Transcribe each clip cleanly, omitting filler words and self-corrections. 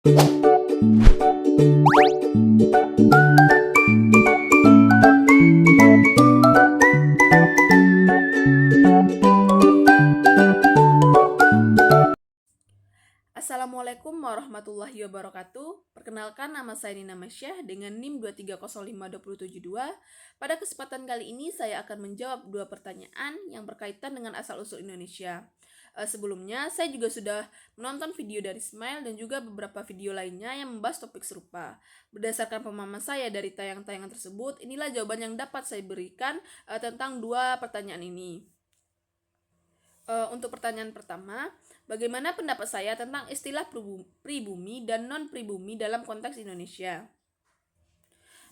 Assalamualaikum warahmatullahi wabarakatuh. Perkenalkan, nama saya Nina Masyah dengan NIM 2305272. Pada kesempatan kali ini saya akan menjawab dua pertanyaan yang berkaitan dengan asal-usul Indonesia. Sebelumnya saya juga sudah menonton video dari Smile dan juga beberapa video lainnya yang membahas topik serupa. Berdasarkan pemahaman saya dari tayangan-tayangan tersebut, inilah jawaban yang dapat saya berikan tentang dua pertanyaan ini. Untuk pertanyaan pertama, bagaimana pendapat saya tentang istilah pribumi dan non-pribumi dalam konteks Indonesia?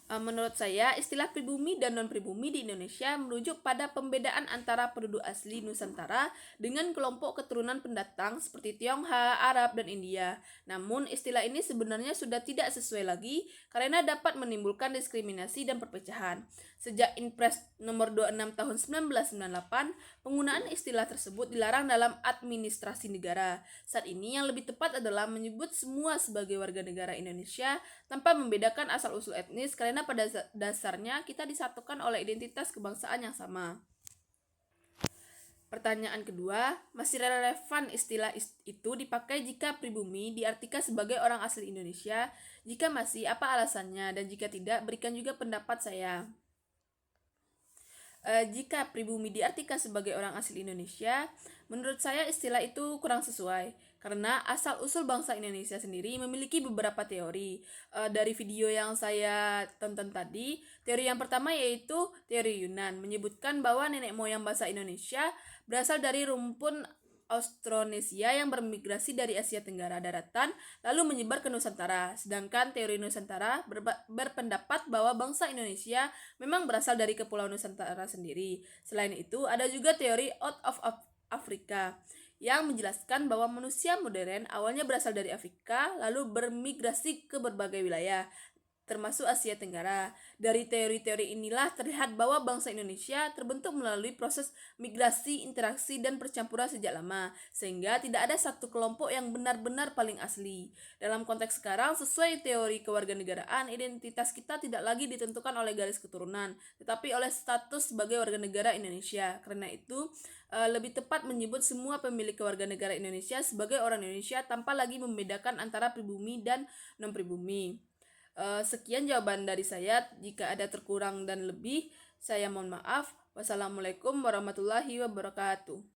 Menurut saya, istilah pribumi dan non-pribumi di Indonesia merujuk pada pembedaan antara penduduk asli Nusantara dengan kelompok keturunan pendatang seperti Tionghoa, Arab, dan India. Namun, istilah ini sebenarnya sudah tidak sesuai lagi karena dapat menimbulkan diskriminasi dan perpecahan. Sejak Inpres nomor 26 tahun 1998, penggunaan istilah tersebut dilarang dalam administrasi negara. Saat ini yang lebih tepat adalah menyebut semua sebagai warga negara Indonesia tanpa membedakan asal-usul etnis karena pada dasarnya kita disatukan oleh identitas kebangsaan yang sama. Pertanyaan kedua, masih relevan istilah itu dipakai jika pribumi diartikan sebagai orang asli Indonesia? Jika masih, apa alasannya? Dan jika tidak, berikan juga pendapat saya. Jika pribumi diartikan sebagai orang asli Indonesia, menurut saya istilah itu kurang sesuai karena asal-usul bangsa Indonesia sendiri memiliki beberapa teori. Dari video yang saya tonton tadi, teori yang pertama yaitu teori Yunan, menyebutkan bahwa nenek moyang bangsa Indonesia berasal dari rumpun Austronesia yang bermigrasi dari Asia Tenggara daratan lalu menyebar ke Nusantara. Sedangkan teori Nusantara berpendapat bahwa bangsa Indonesia memang berasal dari Kepulauan Nusantara sendiri. Selain itu, ada juga teori out of Africa yang menjelaskan bahwa manusia modern awalnya berasal dari Afrika lalu bermigrasi ke berbagai wilayah termasuk Asia Tenggara. Dari teori-teori inilah terlihat bahwa bangsa Indonesia terbentuk melalui proses migrasi, interaksi, dan percampuran sejak lama, sehingga tidak ada satu kelompok yang benar-benar paling asli. Dalam konteks sekarang, sesuai teori kewarganegaraan, identitas kita tidak lagi ditentukan oleh garis keturunan, tetapi oleh status sebagai warga negara Indonesia. Karena itu, lebih tepat menyebut semua pemilik kewarganegaraan Indonesia sebagai orang Indonesia tanpa lagi membedakan antara pribumi dan non-pribumi. Sekian jawaban dari saya. Jika ada terkurang dan lebih, saya mohon maaf. Wassalamualaikum warahmatullahi wabarakatuh.